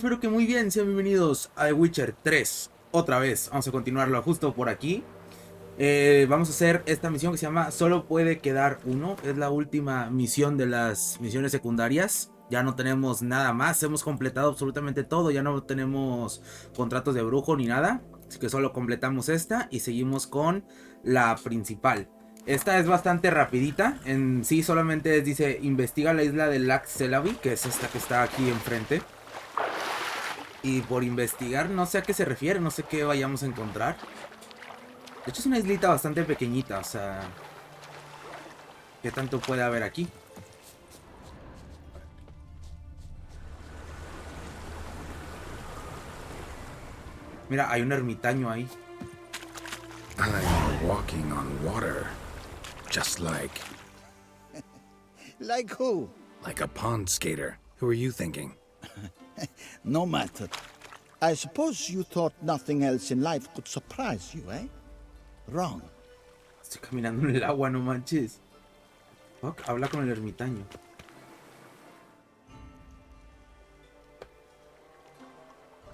Espero que muy bien, sean bienvenidos a The Witcher 3. Otra vez, vamos a continuarlo justo por aquí. Vamos a hacer esta misión que se llama Solo puede quedar uno. Es la última misión de las misiones secundarias. Ya no tenemos nada más, hemos completado absolutamente todo. Ya no tenemos contratos de brujo ni nada. Así que solo completamos esta y seguimos con la principal. Esta es bastante rapidita. En sí solamente dice investiga la isla de Lac Selavi, que es esta que está aquí enfrente. Y por investigar, no sé a qué se refiere, no sé qué vayamos a encontrar. De hecho es una islita bastante pequeñita, o sea... ¿Qué tanto puede haber aquí? Mira, hay un ermitaño ahí. I'm walking on water. Just like... Like who? like a pond skater. Who are you thinking? No matter. I suppose you thought nothing else in life could surprise you, eh? Wrong. Estoy caminando en el agua, no manches. Fuck, habla con el ermitaño.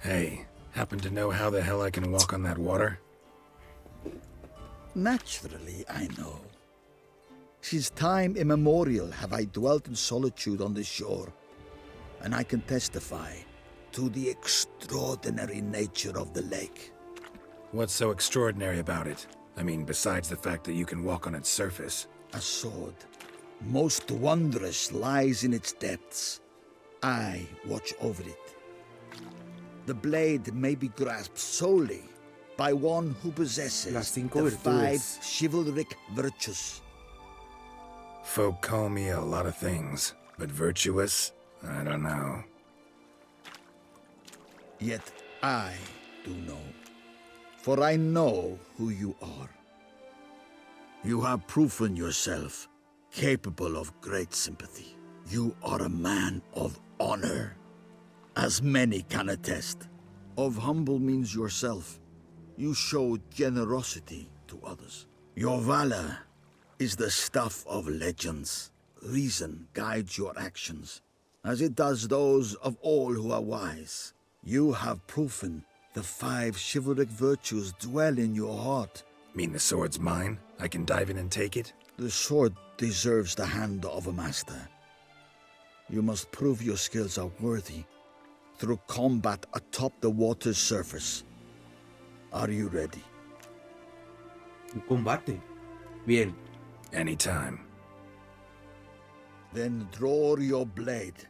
Hey, happen to know how the hell I can walk on that water? Naturally, I know. Since time immemorial have I dwelt in solitude on the shore, and I can testify to the extraordinary nature of the lake. What's so extraordinary about it? I mean, besides the fact that you can walk on its surface. A sword, most wondrous, lies in its depths. I watch over it. The blade may be grasped solely by one who possesses Las cinco the virtudes. 5 chivalric virtues. Folk call me a lot of things, but virtuous? I don't know. Yet I do know, for I know who you are. You have proven yourself capable of great sympathy. You are a man of honor, as many can attest. Of humble means yourself. You show generosity to others. Your valor is the stuff of legends. Reason guides your actions, as it does those of all who are wise. You have proven the 5 chivalric virtues dwell in your heart. Mean the sword's mine? I can dive in and take it? The sword deserves the hand of a master. You must prove your skills are worthy through combat atop the water's surface. Are you ready? Un combate. Bien. Anytime. Then draw your blade.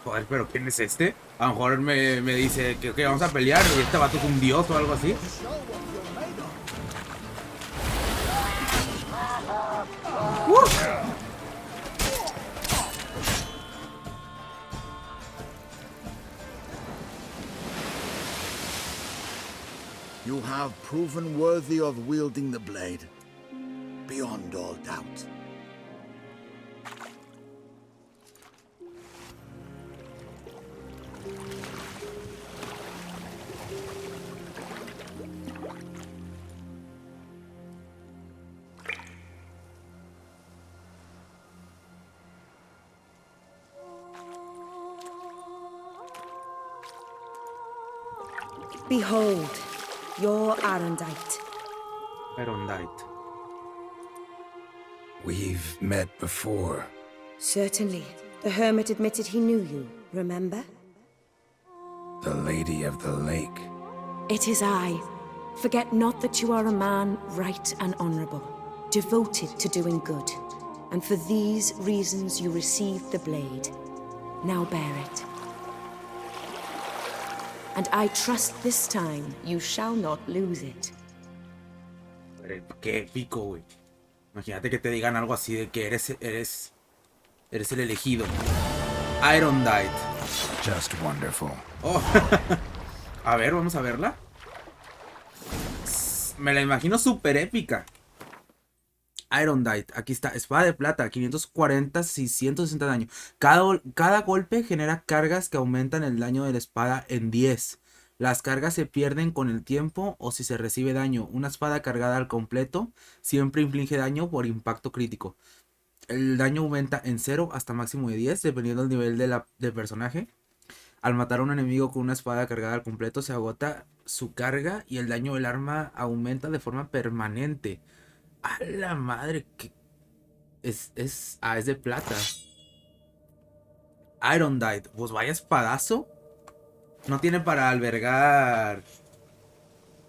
Joder, pero ¿quién es este? A lo mejor me dice que vamos a pelear y este vato es un dios o algo así. You have proven worthy of wielding the blade, beyond all doubt. Behold, your Arendite. Erondite. We've met before. Certainly. The hermit admitted he knew you, remember? The Lady of the Lake. It is I. Forget not that you are a man right and honorable, devoted to doing good. And for these reasons you received the blade. Now bear it. And I trust this time you shall not lose it. Qué épico, güey. Imagínate que te digan algo así de que eres el elegido. Irondite. Just wonderful. Oh. A ver, vamos a verla. Me la imagino súper épica. Irondite, aquí está, espada de plata, 540, 660 daño. Cada golpe genera cargas que aumentan el daño de la espada en 10. Las cargas se pierden con el tiempo o si se recibe daño. Una espada cargada al completo siempre inflige daño por impacto crítico. El daño aumenta en 0 hasta máximo de 10, dependiendo del nivel del personaje. Al matar a un enemigo con una espada cargada al completo, se agota su carga y el daño del arma aumenta de forma permanente. ¡A la madre! Que es de plata. Iron Dite. Pues vaya espadazo. No tiene para albergar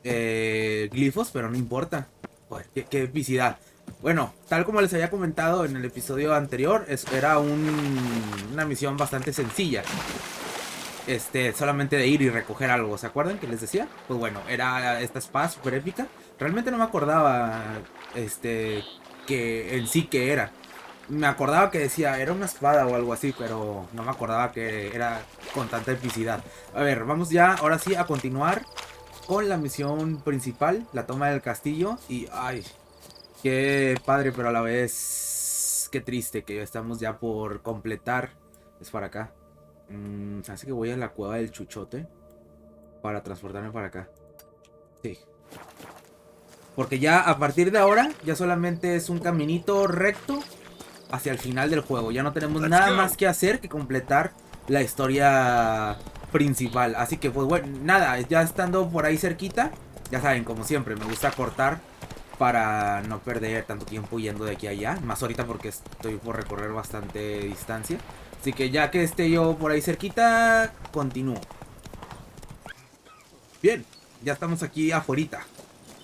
glifos, pero no importa. Joder, qué epicidad. Bueno, tal como les había comentado en el episodio anterior, era una misión bastante sencilla. Solamente de ir y recoger algo. ¿Se acuerdan que les decía? Pues bueno, era esta espada super épica. Realmente no me acordaba que en sí que era. Me acordaba que decía, era una espada o algo así, pero no me acordaba que era con tanta epicidad. A ver, vamos ya, ahora sí, a continuar con la misión principal, la toma del castillo. Y, ay, qué padre, pero a la vez, qué triste que estamos ya por completar. Es para acá. Así que voy a la cueva del chuchote para transportarme para acá. Sí. Porque ya a partir de ahora, ya solamente es un caminito recto hacia el final del juego. Ya no tenemos nada más que hacer que completar la historia principal. Así que pues bueno, nada, ya estando por ahí cerquita, ya saben, como siempre, me gusta cortar para no perder tanto tiempo yendo de aquí a allá. Más ahorita porque estoy por recorrer bastante distancia. Así que ya que esté yo por ahí cerquita, continúo. Bien, ya estamos aquí afuera.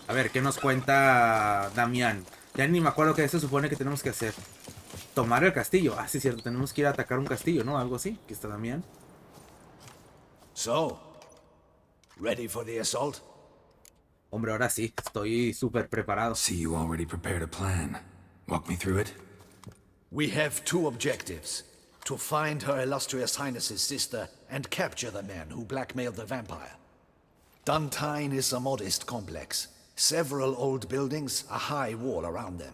A ver, ¿qué nos cuenta Damián? Ya ni me acuerdo qué se supone que tenemos que hacer. Tomar el castillo. Ah, sí, cierto. Tenemos que ir a atacar un castillo, ¿no? Algo así. Aquí está Damián. So, ready for the assault? Hombre, ahora sí. Estoy súper preparado. See, you already prepared a plan. Walk me through it. We have two objectives. To find Her Illustrious Highness's sister and capture the man who blackmailed the vampire. Duntine is a modest complex. Several old buildings, a high wall around them.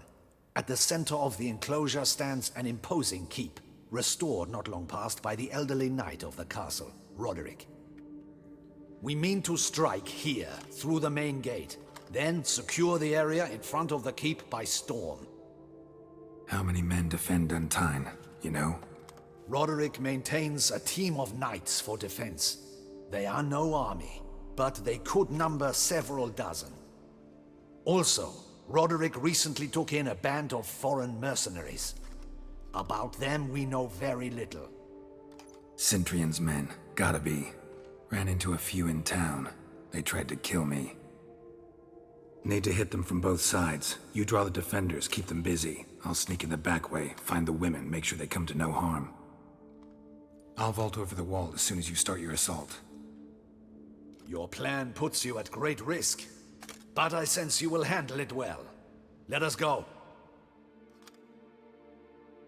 At the center of the enclosure stands an imposing keep, restored not long past by the elderly knight of the castle, Roderick. We mean to strike here, through the main gate, then secure the area in front of the keep by storm. How many men defend Duntine, you know? Roderick maintains a team of knights for defense. They are no army, but they could number several dozen. Also, Roderick recently took in a band of foreign mercenaries. About them we know very little. Cintrian's men, gotta be. Ran into a few in town. They tried to kill me. Need to hit them from both sides. You draw the defenders, keep them busy. I'll sneak in the back way, find the women, make sure they come to no harm. I'll vault over the wall as soon as you start your assault. Your plan puts you at great risk, but I sense you will handle it well. Let us go.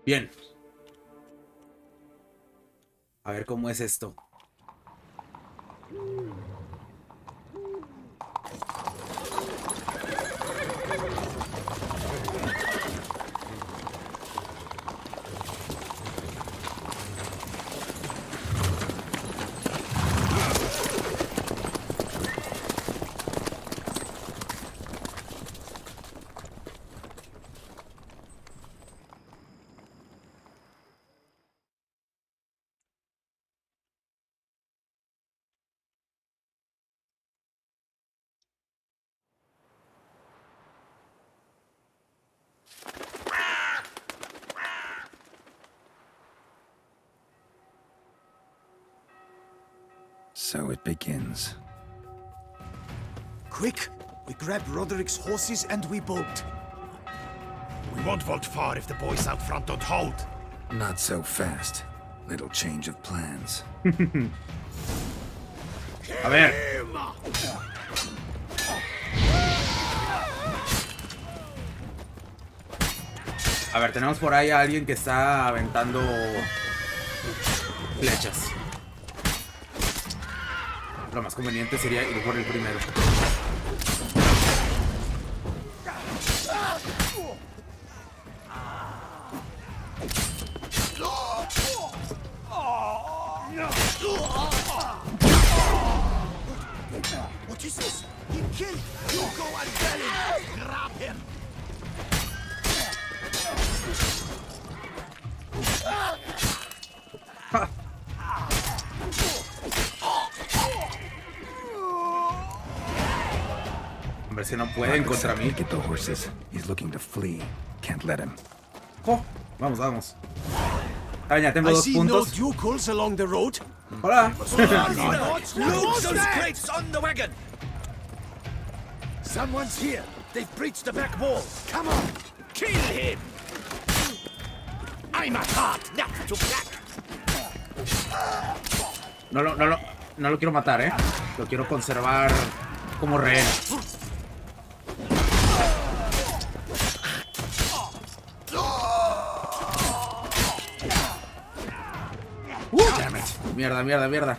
Bien. A ver cómo es esto. So it begins. Quick! We grab Roderick's horses and we bolt. We won't vault far if the boys out front don't hold. Not so fast. Little change of plans. A ver. A ver, tenemos por ahí a alguien que está aventando flechas. Lo más conveniente sería ir por el primero. What is this? He killed! You go and tell him! Grab him! Parece que no pueden contra mí. Get the horses. He's looking to flee. Can't let him. Oh, vamos, vamos. Ah, ya tengo I 2 see no puntos. ducals along the road. Hola. Look, those crates on the wagon! Someone's here. They've breached the back wall. Come on. Kill him! I'm a hard nut to crack! No lo quiero matar, Lo quiero conservar como rehén. Damn it. Mierda, mierda, mierda.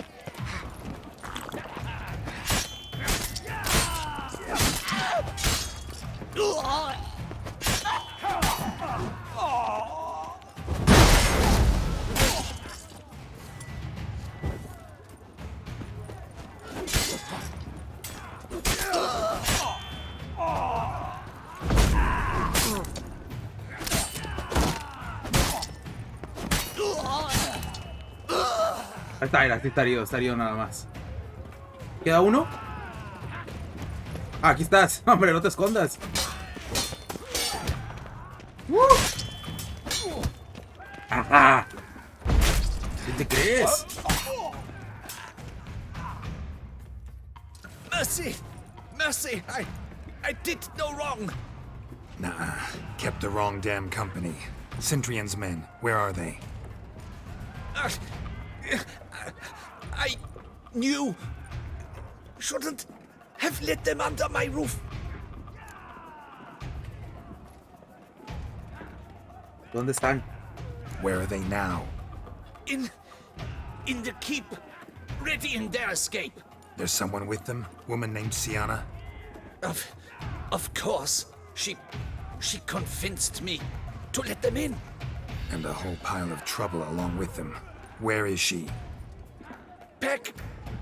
Ahí está herido nada más. ¿Queda uno? Ah, aquí estás. Hombre, no te escondas. ¡Ajá! ¿Qué te crees? Mercy! Mercy! I did no wrong! Nah, kept the wrong damn company. Centrion's men, where are they? I knew. Shouldn't have let them under my roof. ¿Dónde están? Where are they now? In the keep, ready in their escape. There's someone with them? Woman named Sienna? Of course. She convinced me to let them in. And a whole pile of trouble along with them. Where is she?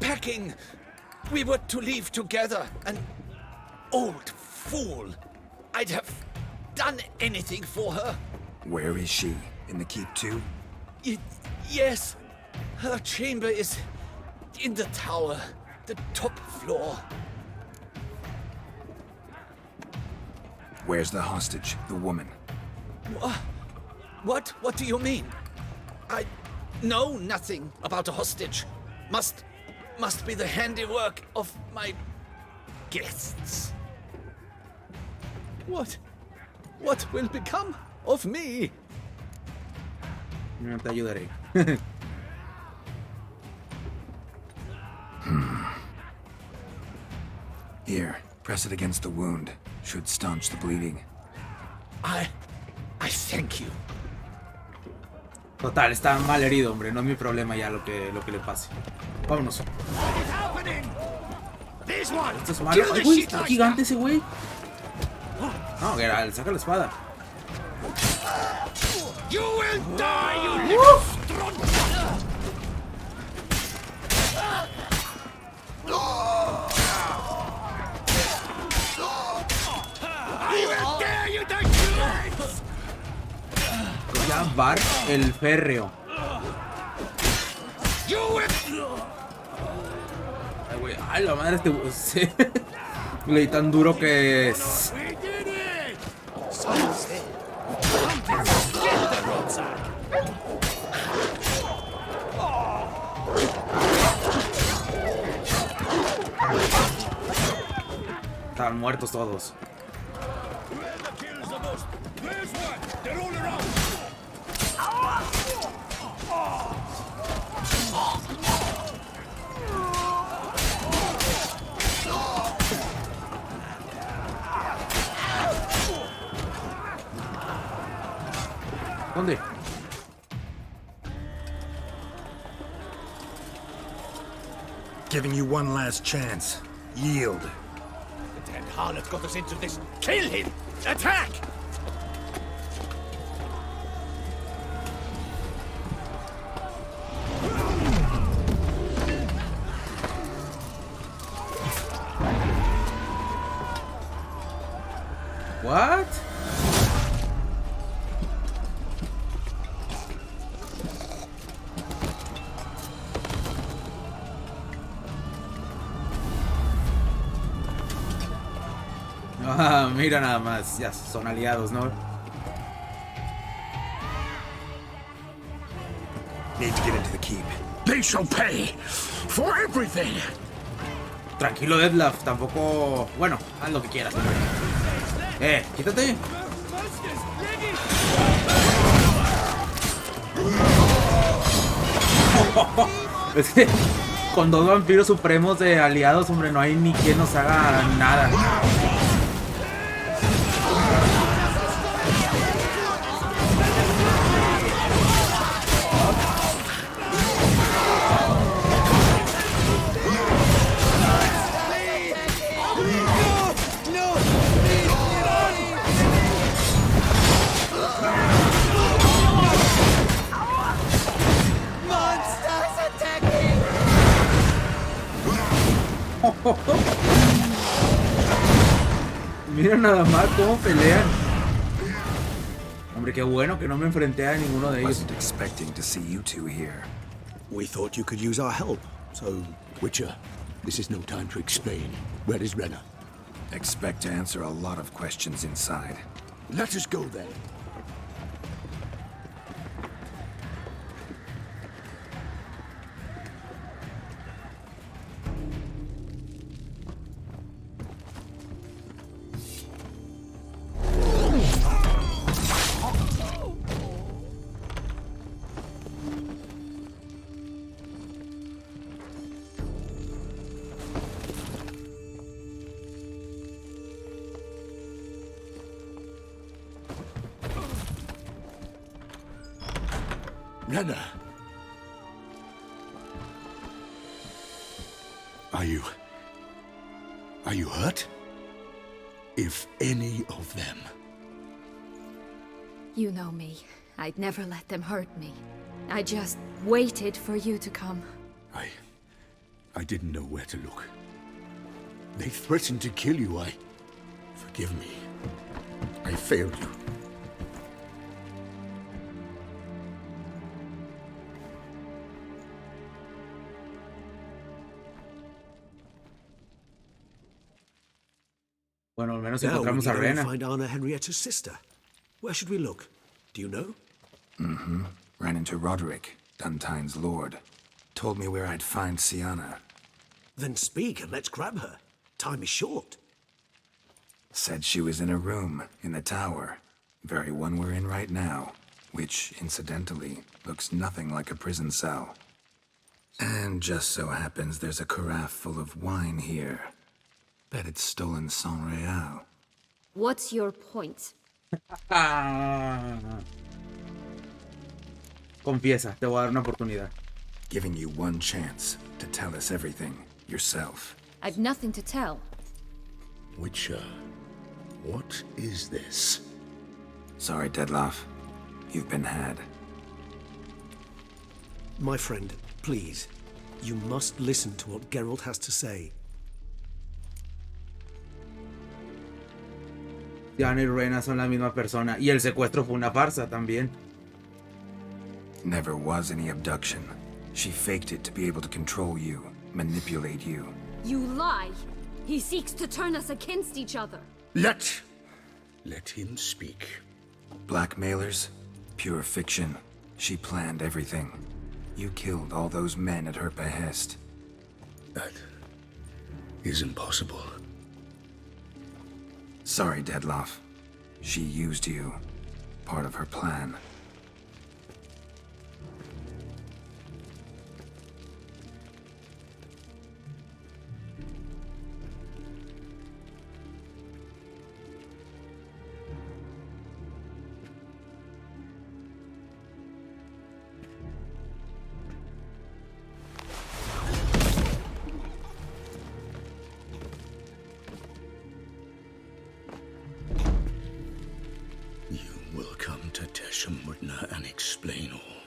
Packing. We were to leave together. An old fool. I'd have done anything for her. Where is she? In the keep too? Yes. Her chamber is in the tower. The top floor. Where's the hostage, the woman? What? What do you mean? I know nothing about a hostage. Must be the handiwork of my guests. What will become of me? No te ayudaré. Here, press it against the wound. Should staunch the bleeding. I thank you. Total, está mal herido, hombre. No es mi problema ya lo que le pase. Vámonos. Esto es malo. Ay, güey, está gigante ese güey. No, Geralt, saca la espada. You will die, you little strunt! I will dare you to shoot! Ya, Bart, el férreo. You will... Ay, güey. Ay, la madre, sí. Güey, tan duro que es. We did it! Someone's there. Get the roadside. Están muertos todos. ¿Dónde? Giving you one last chance. Yield. The damned harlot got us into this. Kill him! Attack! What? Ah, mira nada más, ya son aliados, ¿no? Need to get into the keep. They shall pay for everything. Tranquilo, Deadlaff, tampoco... Bueno, haz lo que quieras, hombre. Quítate. Es que con dos vampiros supremos de aliados, hombre, no hay ni quien nos haga nada. Mira nada más cómo pelean. Hombre, qué bueno que no me enfrenté a ninguno de ellos. Wasn't expecting to see you two here. We thought you could use our help. So, Witcher, this is no time to explain. Where is Renna? Expect to answer a lot of questions inside. Let us go then. Renna. Are you hurt? If any of them. You know me. I'd never let them hurt me. I just waited for you to come. I didn't know where to look. They threatened to kill you. Forgive me. I failed you. Bueno, al menos Now we encontramos need a to Rena. find Anna Henrietta's sister. Where should we look? Do you know? Ran into Roderick, Duntine's lord. Told me where I'd find Sienna. Then speak and let's grab her. Time is short. Said she was in a room in the tower. Very one we're in right now. Which, incidentally, looks nothing like a prison cell. And just so happens there's a carafe full of wine here. Bet it's stolen San Real. What's your point? Ah. Confiesa, te voy a dar una oportunidad. Giving you one chance to tell us everything yourself. I've nothing to tell. Witcher, what is this? Sorry, Deadlaff. You've been had. My friend, please. You must listen to what Geralt has to say. Diana y Rena son la misma persona. Y el secuestro fue una farsa también. Never was any abduction. She faked it to be able to control you, manipulate you. You lie! He seeks to turn us against each other. Let him speak. Blackmailers? Pure fiction. She planned everything. You killed all those men at her behest. That is impossible. Sorry, Deadlaff. She used you. Part of her plan. And explain all.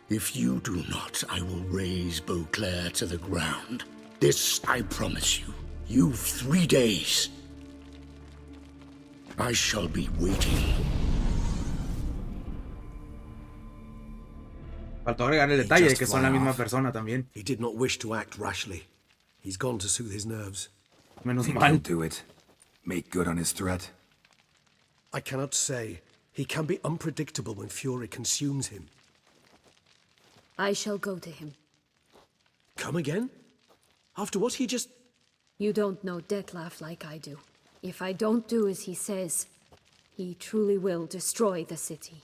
If you do not, I will raise Beauclair to the ground. This I promise you. You've 3 days. I shall be waiting. Faltó agregar el detalle de que son la misma persona también. He did not wish to act rashly. He's gone to soothe his nerves. Menos Think mal. he'll do it. Make good on his threat? I cannot say. He can be unpredictable when fury consumes him. I shall go to him. Come again? After what he just... You don't know Detlef like I do. If I don't do as he says, he truly will destroy the city.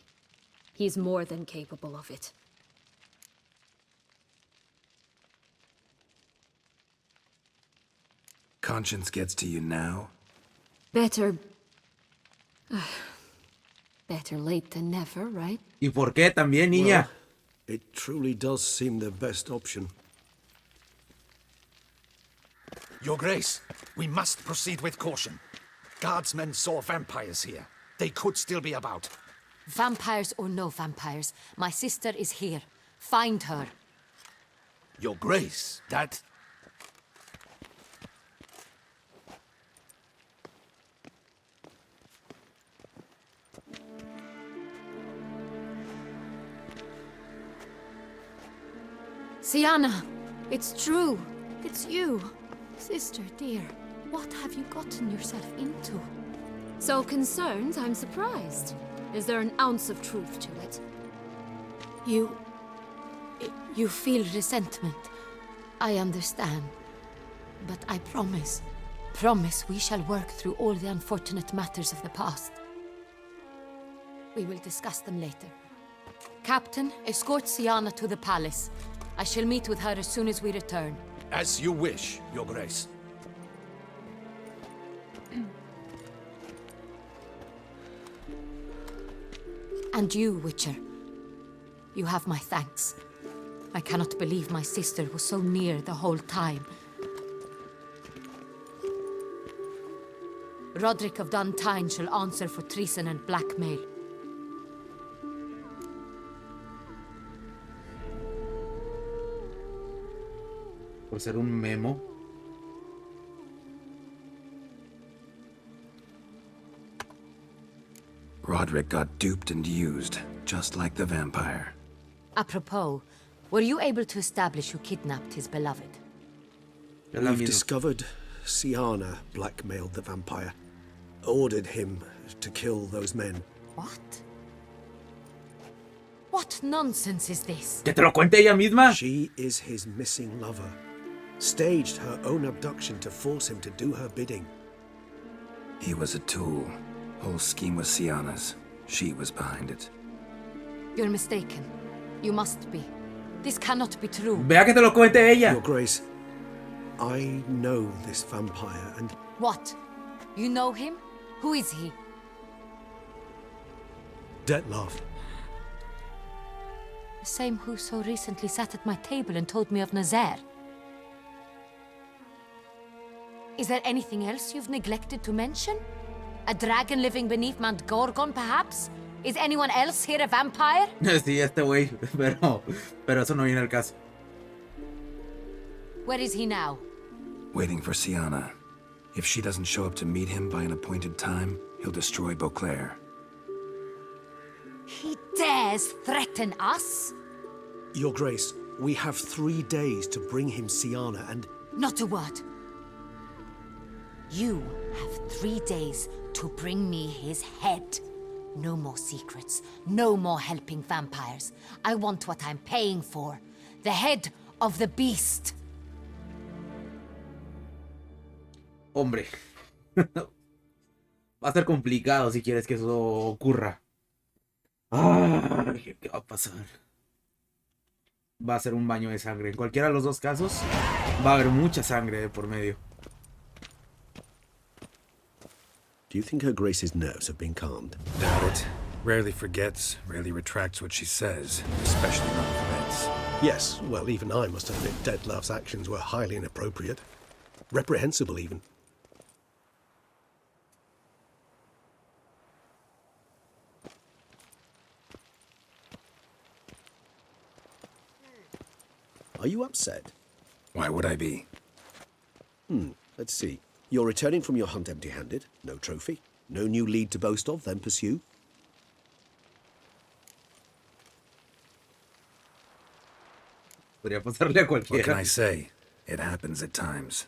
He's more than capable of it. Conscience gets to you now? Better... better late than never, right? ¿Y por qué también, niña? Well, it truly does seem the best option. Your Grace, we must proceed with caution. Guardsmen saw vampires here. They could still be about. Vampires or no vampires, my sister is here. Find her. Your Grace, that... Sienna, it's true. It's you. Sister, dear, what have you gotten yourself into? So concerned, I'm surprised. Is there an ounce of truth to it? You feel resentment. I understand. But I promise we shall work through all the unfortunate matters of the past. We will discuss them later. Captain, escort Sienna to the palace. I shall meet with her as soon as we return. As you wish, Your Grace. And you, Witcher. You have my thanks. I cannot believe my sister was so near the whole time. Roderick of Duntine shall answer for treason and blackmail. Por ser un memo. Roderick got duped and used, just like the vampire. Apropos, were you able to establish who kidnapped his beloved? Es la We've misma. discovered Sienna blackmailed the vampire. Ordered him to kill those men. What? What nonsense is this? ¿Que te lo cuente ella misma? She is his missing lover. Staged her own abduction to force him to do her bidding. He was a tool. Whole scheme was Sienna's. She was behind it. You're mistaken. You must be. This cannot be true. Vea que te lo cuente ella. Your Grace, I know this vampire and... What? You know him? Who is he? Detlef. The same who so recently sat at my table and told me of Nazaire. Is there anything else you've neglected to mention? A dragon living beneath Mount Gorgon, perhaps? Is anyone else here a vampire? Sí, este güey. Pero eso no viene al caso. Where is he now? Waiting for Sienna. If she doesn't show up to meet him by an appointed time, he'll destroy Beauclair. He dares threaten us? Your Grace, we have 3 days to bring him Sienna and... Not a word. You have 3 days to bring me his head. No more secrets. No more helping vampires. I want what I'm paying for. The head of the beast. Hombre. Va a ser complicado si quieres que eso ocurra. Ay, ¿qué va a pasar? Va a ser un baño de sangre. En cualquiera de los dos casos, va a haber mucha sangre de por medio. Do you think Her Grace's nerves have been calmed? Doubt it. Rarely forgets, rarely retracts what she says, especially around events. Yes, well, even I must admit Detlef's actions were highly inappropriate. Reprehensible, even. Are you upset? Why would I be? Let's see. You're returning from your hunt empty-handed. No trophy. No new lead to boast of, then pursue. Podría pasarle a What can cualquiera. I say? It happens at times.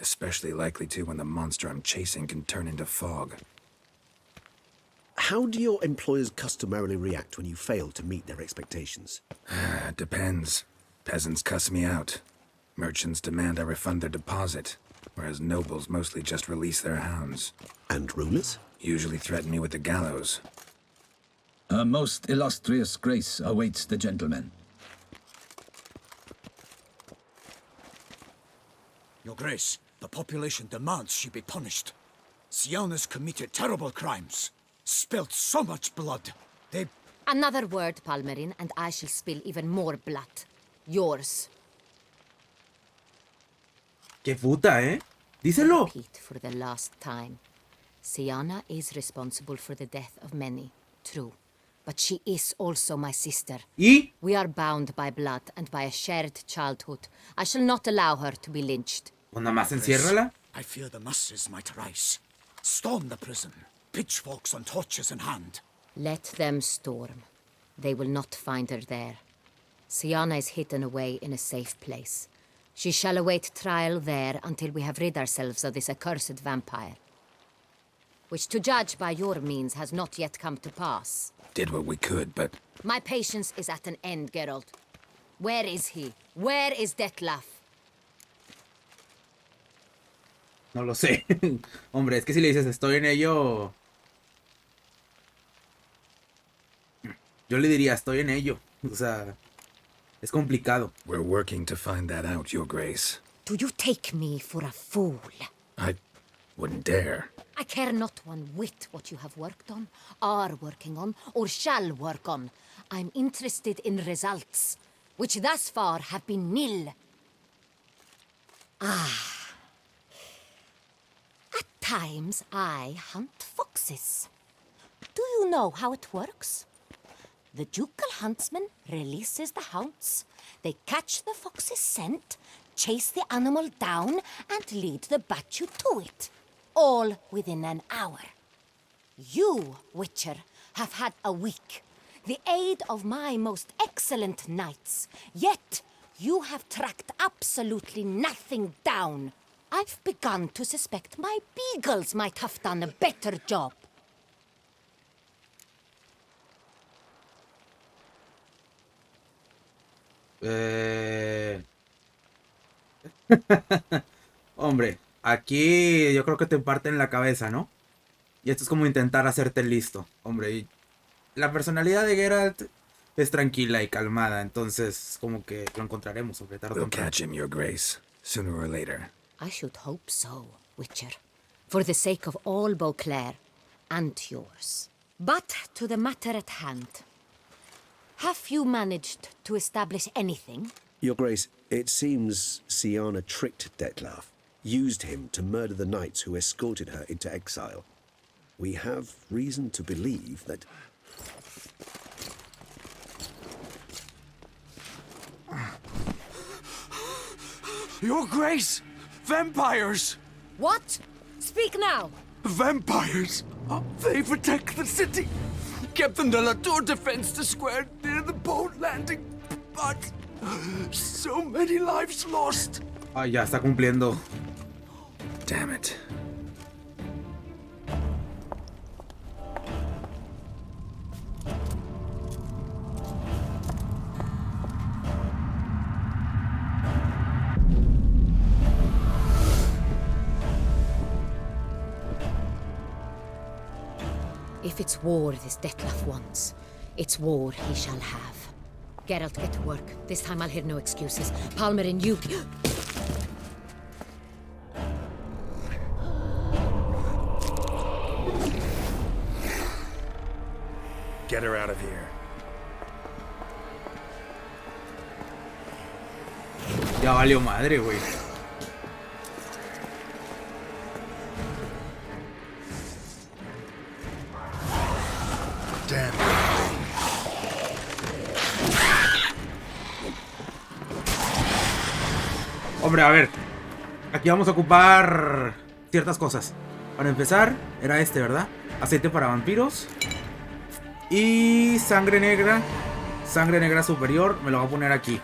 Especially likely to when the monster I'm chasing can turn into fog. How do your employers customarily react when you fail to meet their expectations? Depends. Peasants cuss me out. Merchants demand I refund their deposit, whereas nobles mostly just release their hounds. And rulers? Usually threaten me with the gallows. A most illustrious grace awaits the gentleman. Your Grace, the population demands she be punished. Siana's committed terrible crimes. Spilt so much blood. They... Another word, Palmerin, and I shall spill even more blood. Yours. ¡Qué puta, eh! ¡Díselo! Repeat for the last time. Siana is responsible for the death of many, true. But she is also my sister. ¿Y? We are bound by blood and by a shared childhood. I shall not allow her to be lynched. Pues nada más enciérrala. I fear the masses might rise. Storm the prison. Pitchforks and torches in hand. Let them storm. They will not find her there. Siana is hidden away in a safe place. She shall await trial there until we have rid ourselves of this accursed vampire. Which, to judge by your means, has not yet come to pass. Did what we could, but... My patience is at an end, Geralt. Where is he? Where is Detlef? No lo sé. Hombre, es que si le dices estoy en ello... Yo le diría estoy en ello. O sea, es complicado. We're working to find that out, Your Grace. Do you take me for a fool? I wouldn't dare. I care not one whit what you have worked on, are working on, or shall work on. I'm interested in results, which thus far have been nil. At times I hunt foxes. Do you know how it works? The ducal huntsman releases the hounds. They catch the fox's scent, chase the animal down, and lead the battue to it. All within an hour. You, Witcher, have had a week. The aid of my most excellent knights. Yet, you have tracked absolutely nothing down. I've begun to suspect my beagles might have done a better job. Hombre, aquí yo creo que te parten la cabeza, ¿no? Y esto es como intentar hacerte listo. Hombre, la personalidad de Geralt es tranquila y calmada, entonces como que lo encontraremos, hombre, tarde o We'll temprano. catch him, Your Grace, sooner or later. I should hope so, Witcher. For the sake of all Beauclair and yours. But to the matter at hand. Have you managed to establish anything? Your Grace, it seems Siana tricked Detlef, used him to murder the knights who escorted her into exile. We have reason to believe that... Your Grace! Vampires! What? Speak now! Vampires! They protect the city! Captain de la Tour defends the square near the boat landing, but so many lives lost. Ah, ya está cumpliendo. Damn it. If it's war this Detlef wants, it's war he shall have. Geralt, get to work. This time I'll hear no excuses. Palmerin, you... Get her out of here. Ya valió madre, güey. Damn. Hombre, a ver. Aquí vamos a ocupar ciertas cosas. Para empezar, era este, ¿verdad? Aceite para vampiros. Y sangre negra. Sangre negra superior. Me lo voy a poner aquí.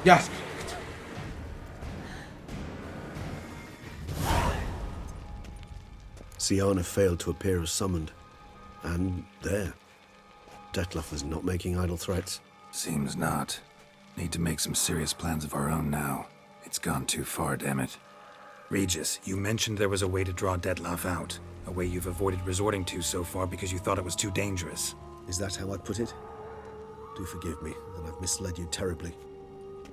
Ya. Siana failed to appear as summoned. And there. Detlef is not making idle threats. Seems not. Need to make some serious plans of our own now. It's gone too far, damn it. Regis, you mentioned there was a way to draw Detlef out. A way you've avoided resorting to so far because you thought it was too dangerous. Is that how I put it? Do forgive me, that I've misled you terribly.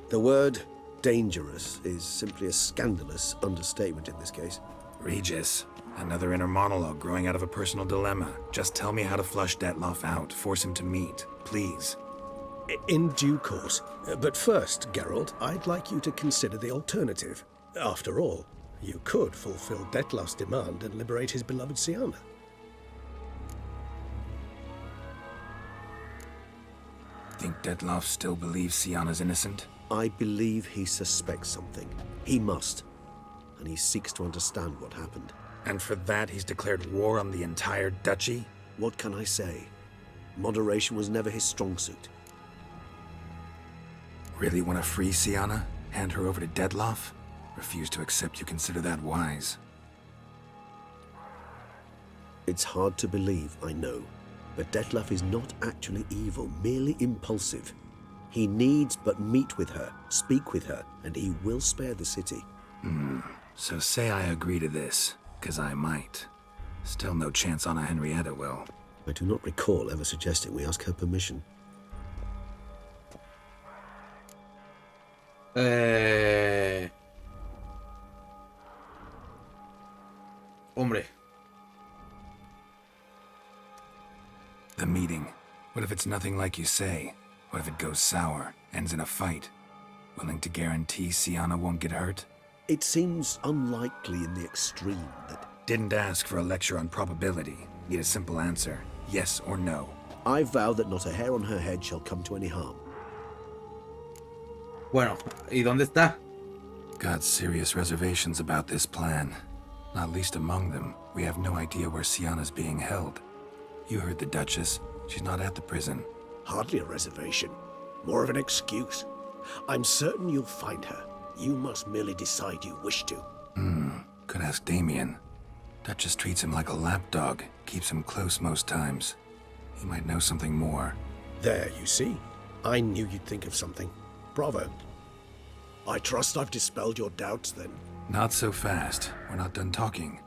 The word dangerous is simply a scandalous understatement in this case. Regis, another inner monologue growing out of a personal dilemma. Just tell me how to flush Detlef out, force him to meet, please. In due course. But first, Geralt, I'd like you to consider the alternative. After all, you could fulfill Detlef's demand and liberate his beloved Siana. Think Detlef still believes Siana's innocent? I believe he suspects something. He must. And he seeks to understand what happened. And for that, he's declared war on the entire duchy? What can I say? Moderation was never his strong suit. Really want to free Siana? Hand her over to Detlef? Refuse to accept you consider that wise. It's hard to believe, I know. But Detlef is not actually evil, merely impulsive. He needs but meet with her, speak with her, and he will spare the city. So say I agree to this, 'cause I might. Still no chance Anna Henrietta will. I do not recall ever suggesting we ask her permission. Hombre. The meeting. What if it's nothing like you say? What if it goes sour, ends in a fight? Willing to guarantee Siana won't get hurt? It seems unlikely in the extreme that... Didn't ask for a lecture on probability. Need a simple answer. Yes or no. I vow that not a hair on her head shall come to any harm. Bueno, ¿y dónde está? Got serious reservations about this plan. Not least among them, we have no idea where Siana's being held. You heard the Duchess. She's not at the prison. Hardly a reservation. More of an excuse. I'm certain you'll find her. You must merely decide you wish to. Could ask Damien. Duchess treats him like a lapdog. Keeps him close most times. He might know something more. There, you see. I knew you'd think of something. Bravo. I trust I've dispelled your doubts, then. Not so fast. We're not done talking.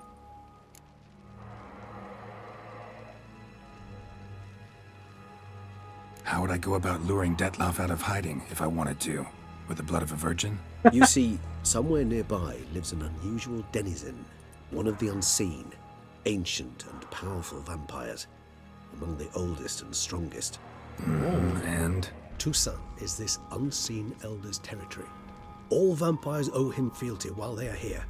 How would I go about luring Detlef out of hiding if I wanted to? With the blood of a virgin? You see, somewhere nearby lives an unusual denizen, one of the unseen, ancient and powerful vampires, among the oldest and strongest. And? Toussaint is this unseen elder's territory. All vampires owe him fealty while they are here.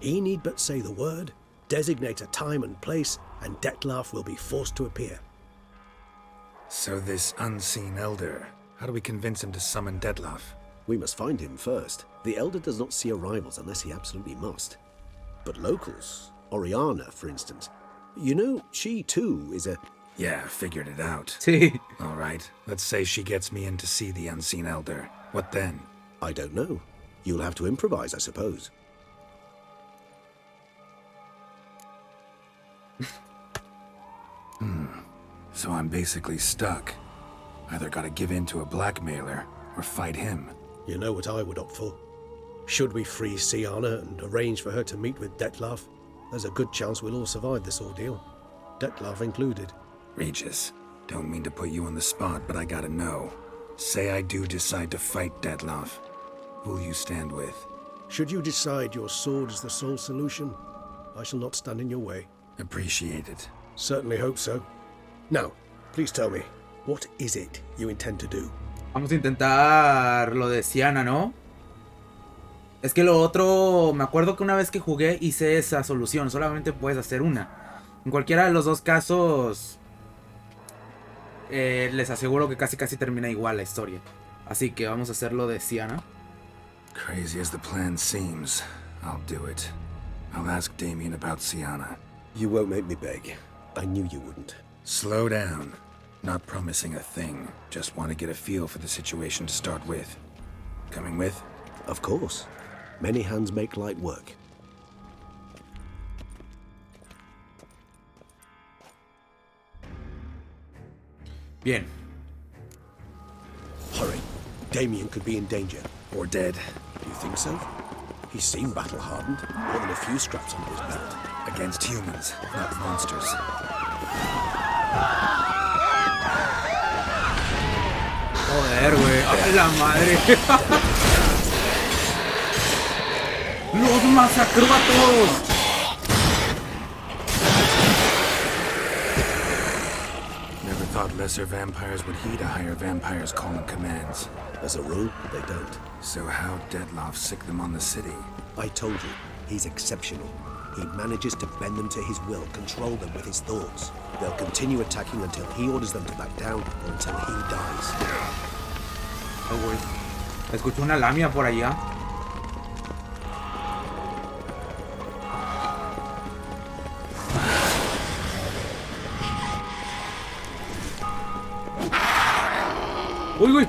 He need but say the word, designate a time and place, and Detlef will be forced to appear. So this unseen elder, how do we convince him to summon Detlef? We must find him first. The elder does not see arrivals unless he absolutely must. But locals, Oriana, for instance, you know, she too is a... Yeah, figured it out. Sí. All right, let's say she gets me in to see the unseen elder. What then? I don't know. You'll have to improvise, I suppose. So I'm basically stuck. Either gotta give in to a blackmailer or fight him. You know what I would opt for. Should we free Siana and arrange for her to meet with Detlef, there's a good chance we'll all survive this ordeal. Detlef included. Regis, don't mean to put you on the spot, but I gotta know. Say I do decide to fight Detlef. Who'll you stand with? Should you decide your sword is the sole solution, I shall not stand in your way. Appreciate it. Certainly hope so. Now, please tell me, what is it you intend to do? Vamos a intentar lo de Siana, ¿no? Es que lo otro, me acuerdo que una vez que jugué hice esa solución, solamente puedes hacer una. En cualquiera de los dos casos, les aseguro que casi termina igual la historia. Así que vamos a hacer lo de Siana. Crazy as the plan seems, I'll do it. I'll ask Damien about Siana. You won't make me beg. I knew you wouldn't. Slow down. Not promising a thing. Just want to get a feel for the situation to start with. Coming with? Of course. Many hands make light work. Bien. Hurry. Damien could be in danger. Or dead. Do you think so? He seemed battle-hardened. More than a few scraps under his belt. Against humans, not monsters. Joder, güey. ¡A la madre! ¡Los masacró a todos! Never thought lesser vampires would heed a higher vampire's calling commands. As a rule, they don't. So how Dettlaff sick them on the city? I told you, he's exceptional. He manages to bend them to his will, control them with his thoughts. They'll continue attacking until he orders them to back down or until he dies. Ay, güey. Escucho una lamia por allá. Uy, uy.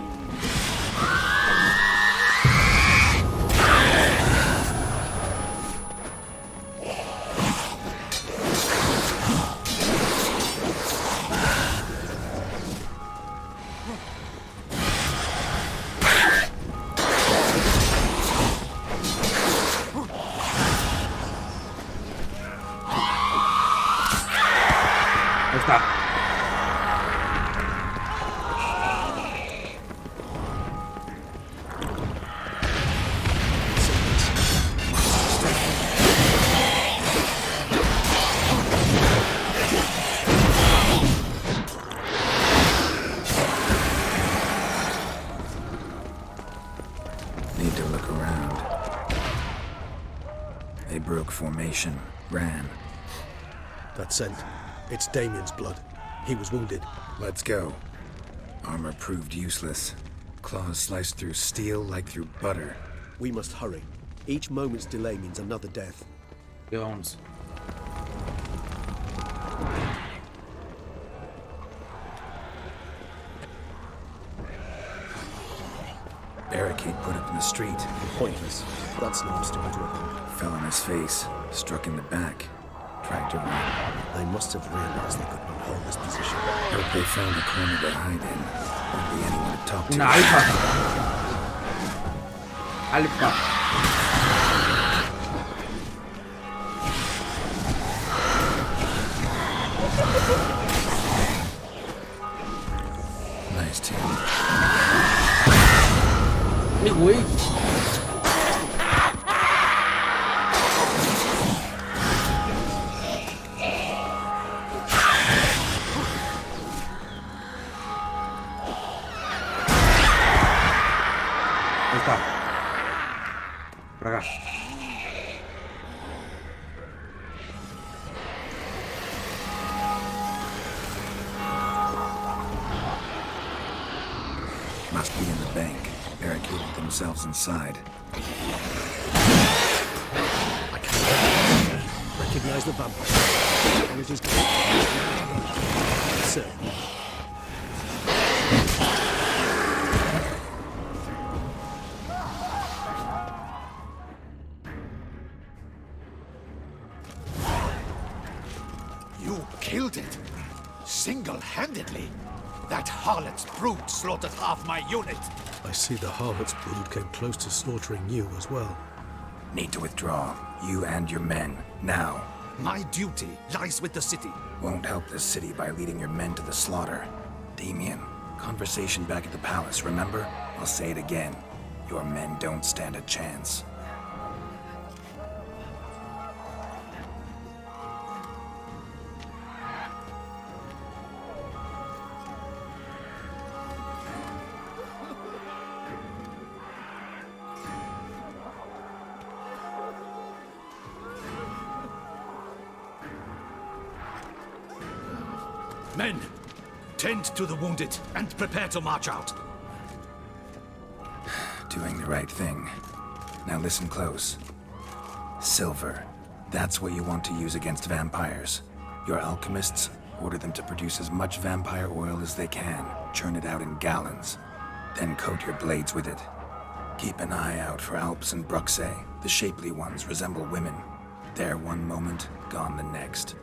Ahí está. Need to look around. They broke formation, ran. That scent. It's Damien's blood. He was wounded. Let's go. Armor proved useless. Claws sliced through steel like through butter. We must hurry. Each moment's delay means another death. Ya vamos. Barricade put up in the street. Pointless. That's no obstacle to a bomb. Fell on his face, struck in the back. Tried to run. They must have realized they could not hold this position. Hope they found a corner to hide in. Won't be anyone to talk to. Una alfa. Alfa. Nice team. Ay, güey. Ahí está. Por acá. Must be in the bank. Barricaded themselves inside. I can't recognize the vampire. And it is so. You killed it. Single-handedly. That harlot's brood slaughtered half my unit. I see the harlot's brood came close to slaughtering you as well. Need to withdraw. You and your men. Now. My duty lies with the city. Won't help the city by leading your men to the slaughter. Damien, conversation back at the palace, remember? I'll say it again. Your men don't stand a chance. Men, tend to the wounded and prepare to march out. Doing the right thing. Now listen close. Silver. That's what you want to use against vampires. Your alchemists, order them to produce as much vampire oil as they can. Churn it out in gallons. Then coat your blades with it. Keep an eye out for Alps and Bruxae. The shapely ones resemble women. There one moment, gone the next.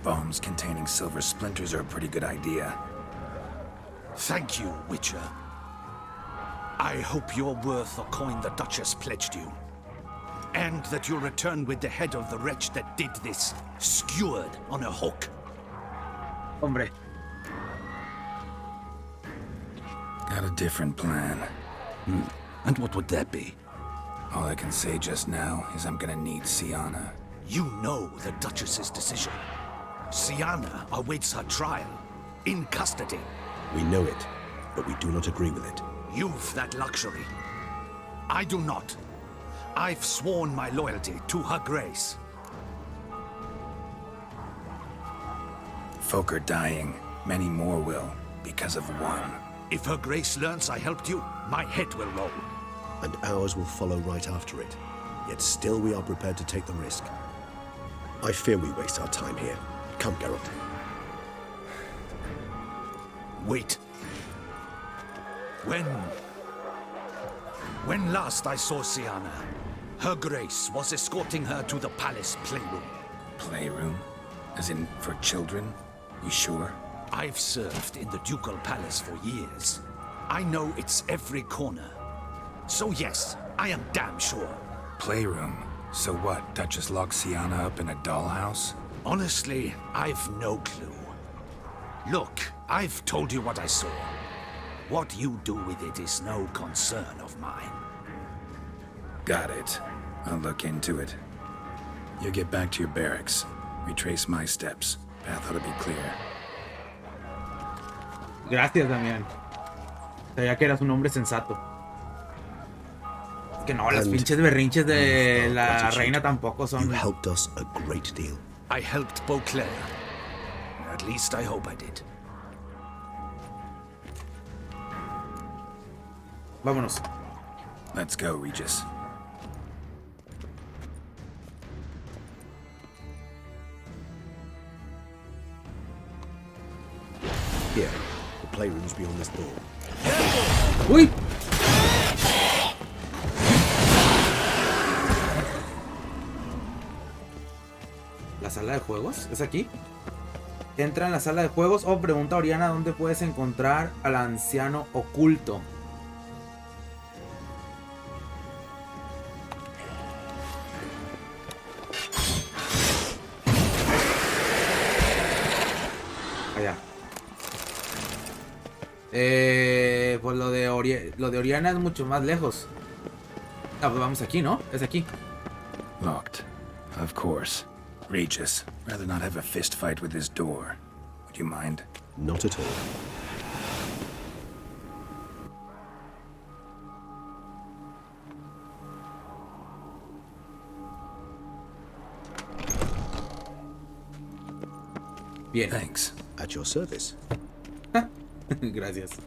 Bombs containing silver splinters are a pretty good idea. Thank you, Witcher. I hope you're worth the coin the Duchess pledged you. And that you'll return with the head of the wretch that did this, skewered on a hook. Hombre. Got a different plan. And what would that be? All I can say just now is I'm gonna need Siana. You know the Duchess's decision. Siana awaits her trial, in custody. We know it, but we do not agree with it. You've that luxury. I do not. I've sworn my loyalty to Her Grace. Folk are dying. Many more will, because of one. If Her Grace learns I helped you, my head will roll. And ours will follow right after it. Yet still we are prepared to take the risk. I fear we waste our time here. Come, Geralt. Wait. When last I saw Siana, Her Grace was escorting her to the palace playroom. Playroom? As in, for children? You sure? I've served in the ducal palace for years. I know it's every corner. So yes, I am damn sure. Playroom? So what, Duchess locked Siana up in a dollhouse? Honestly, I've no clue. Look, I've told you what I saw. What you do with it is no concern of mine. Got it. I'll look into it. You get back to your barracks. Retrace my steps. Path ought to be clear. Gracias, Damián. Sabía que eras un hombre sensato. Es que no, las pinches berrinches de la reina tampoco son... You helped us a great deal. I helped Beauclair. At least I hope I did. Vámonos. Let's go, Regis. Here, the playroom's beyond this door. ¡Uy! ¿La sala de juegos? ¿Es aquí? Entra en la sala de juegos o pregunta a Oriana dónde puedes encontrar al anciano oculto. Allá. Pues lo de Oriana es mucho más lejos. Ah, pues vamos aquí, ¿no? Es aquí. Locked. Of course. Regis, rather not have a fist fight with this door. Would you mind? Not at all. Bien. Thanks. At your service. Gracias.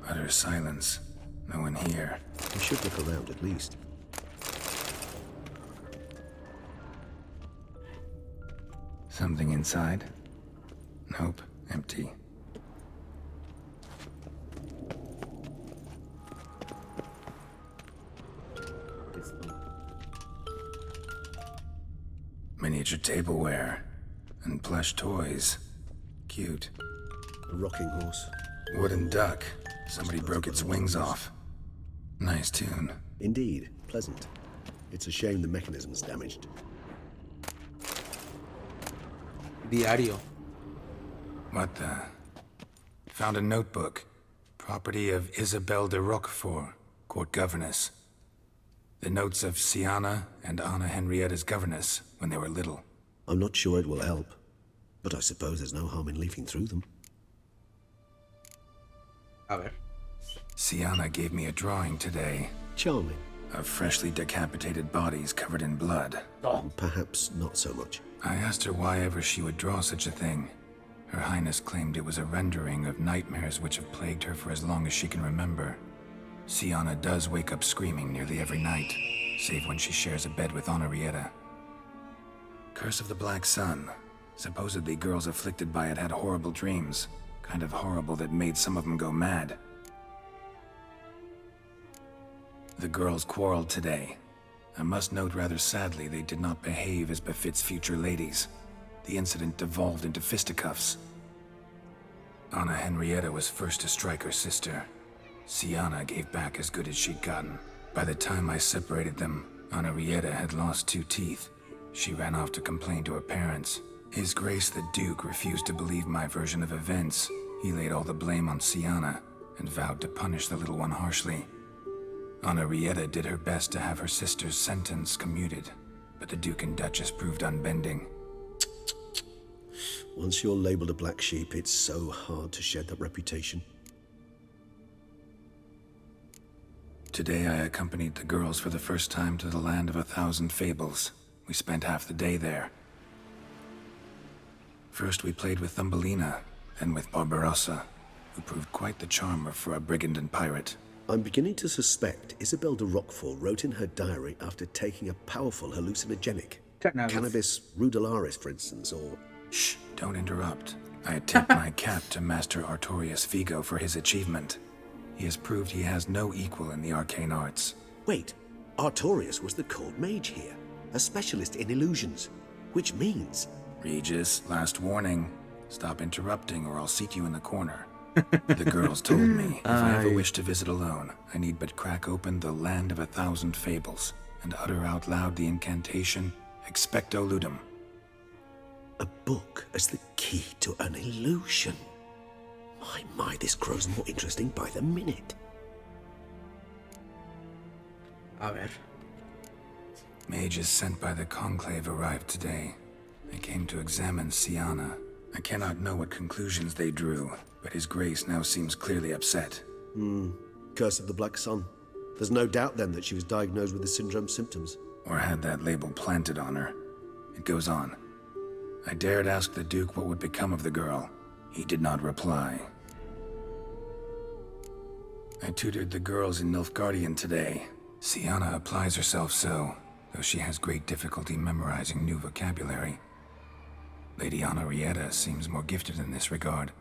Utter silence. No one here. We should look around at least. Something inside? Nope. Empty. Miniature tableware. And plush toys. Cute. A rocking horse. Wooden duck. Somebody broke its wings off. Nice tune. Indeed, pleasant. It's a shame the mechanism's damaged. Diario. What the? Found a notebook. Property of Isabelle de Roquefort, court governess. The notes of Siana and Anna Henrietta's governess when they were little. I'm not sure it will help, but I suppose there's no harm in leafing through them. A ver. Siana gave me a drawing today. Charming. Of freshly decapitated bodies covered in blood. Perhaps not so much. I asked her why ever she would draw such a thing. Her Highness claimed it was a rendering of nightmares which have plagued her for as long as she can remember. Siana does wake up screaming nearly every night, save when she shares a bed with Henrietta. Curse of the Black Sun. Supposedly girls afflicted by it had horrible dreams. kind of horrible that made some of them go mad. The girls quarreled today. I must note rather sadly they did not behave as befits future ladies. The incident devolved into fisticuffs. Anna Henrietta was first to strike her sister. Sienna gave back as good as she'd gotten. By the time I separated them, Anna Henrietta had lost 2 teeth. She ran off to complain to her parents. His Grace the Duke refused to believe my version of events. He laid all the blame on Sienna and vowed to punish the little one harshly. Anna Henrietta did her best to have her sister's sentence commuted, but the Duke and Duchess proved unbending. Once you're labeled a black sheep, it's so hard to shed that reputation. Today I accompanied the girls for the first time to the land of 1,000 fables. We spent half the day there. First we played with Thumbelina, then with Barbarossa, who proved quite the charmer for a brigand and pirate. I'm beginning to suspect Isabel de Roquefort wrote in her diary after taking a powerful hallucinogenic. Cannabis rudularis, for instance, or... Shh, don't interrupt. I tip my cap to Master Artorius Vigo for his achievement. He has proved he has no equal in the arcane arts. Wait, Artorius was the court mage here, a specialist in illusions, which means... Regis, last warning. Stop interrupting or I'll seat you in the corner. The girls told me, if I ever wish to visit alone, I need but crack open the land of 1,000 fables and utter out loud the incantation, Expecto Ludum. A book as the key to an illusion. My, this grows more interesting by the minute. A ver. Mages sent by the Conclave arrived today. They came to examine Sienna. I cannot know what conclusions they drew, but His Grace now seems clearly upset. Curse of the Black Sun. There's no doubt then that she was diagnosed with the syndrome symptoms. Or had that label planted on her. It goes on. I dared ask the Duke what would become of the girl. He did not reply. I tutored the girls in Nilfgaardian today. Sienna applies herself so, though she has great difficulty memorizing new vocabulary. Lady Anna Henrietta seems more gifted in this regard,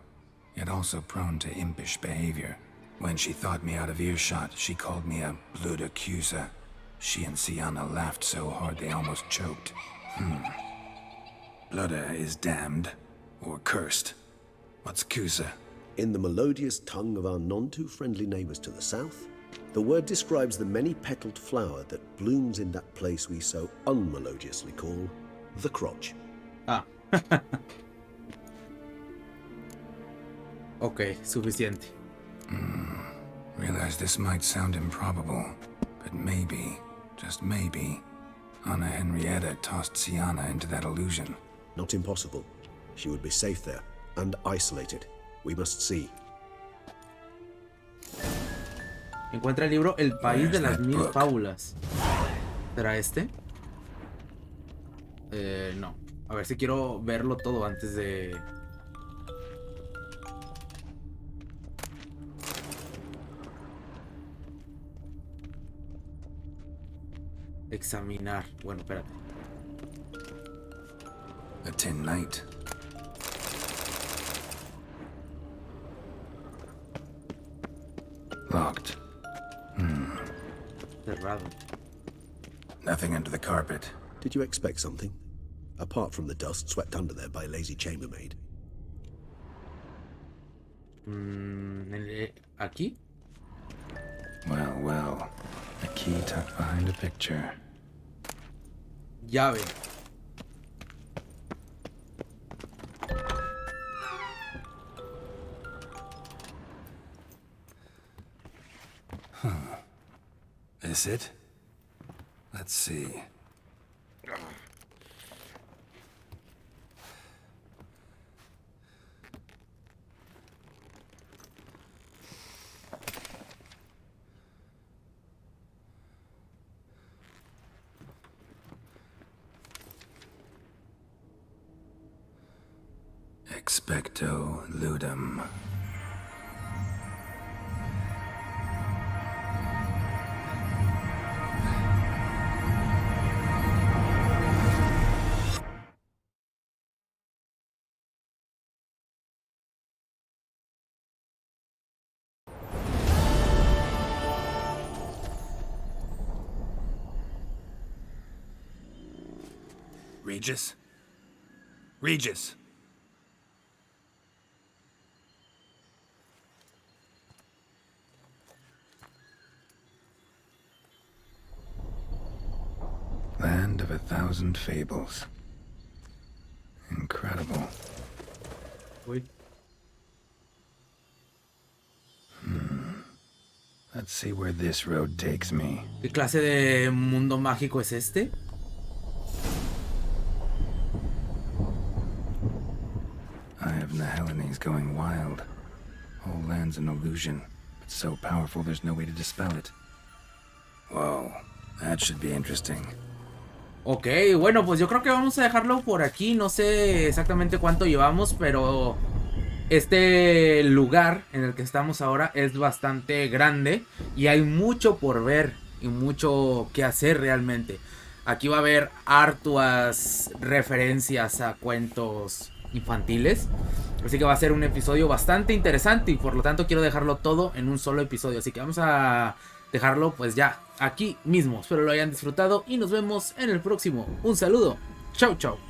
yet also prone to impish behavior. When she thought me out of earshot, she called me a blood accuser. She and Sienna laughed so hard they almost choked. Blooda is damned, or cursed. What's Cusa? In the melodious tongue of our none-too-friendly neighbors to the south, the word describes the many-petaled flower that blooms in that place we so unmelodiously call the crotch. Ah. Ok, suficiente. Realize this might sound improbable, but maybe, just maybe, Anna Henrietta tossed Sienna into that illusion. Not impossible. She would be safe there, and isolated. We must see. Encuentra el libro El País de Where's las that Mil book? Fábulas. ¿Será este? No. A ver si quiero verlo todo antes de... examinar. Bueno, espérate. A Tin Knight. Locked. Cerrado. Nothing under the carpet. Did you expect something? Apart from the dust swept under there by a lazy chambermaid. ¿Aquí? Well, well. A key tucked behind a picture. Llave. This it? Let's see. Expecto Ludum. Regis? Regis! Land of 1,000 fables. Incredible. Uy. Let's see where this road takes me. ¿Qué clase de mundo mágico es este? Eye of Nehelene going wild. Whole land's an illusion, but so powerful there's no way to dispel it. Whoa, that should be interesting. Ok, bueno, pues yo creo que vamos a dejarlo por aquí. No sé exactamente cuánto llevamos, pero este lugar en el que estamos ahora es bastante grande y hay mucho por ver y mucho que hacer realmente. Aquí va a haber hartas referencias a cuentos infantiles, así que va a ser un episodio bastante interesante y por lo tanto quiero dejarlo todo en un solo episodio. Así que vamos a dejarlo pues ya aquí mismo. Espero lo hayan disfrutado y nos vemos en el próximo. Un saludo. Chau, chau.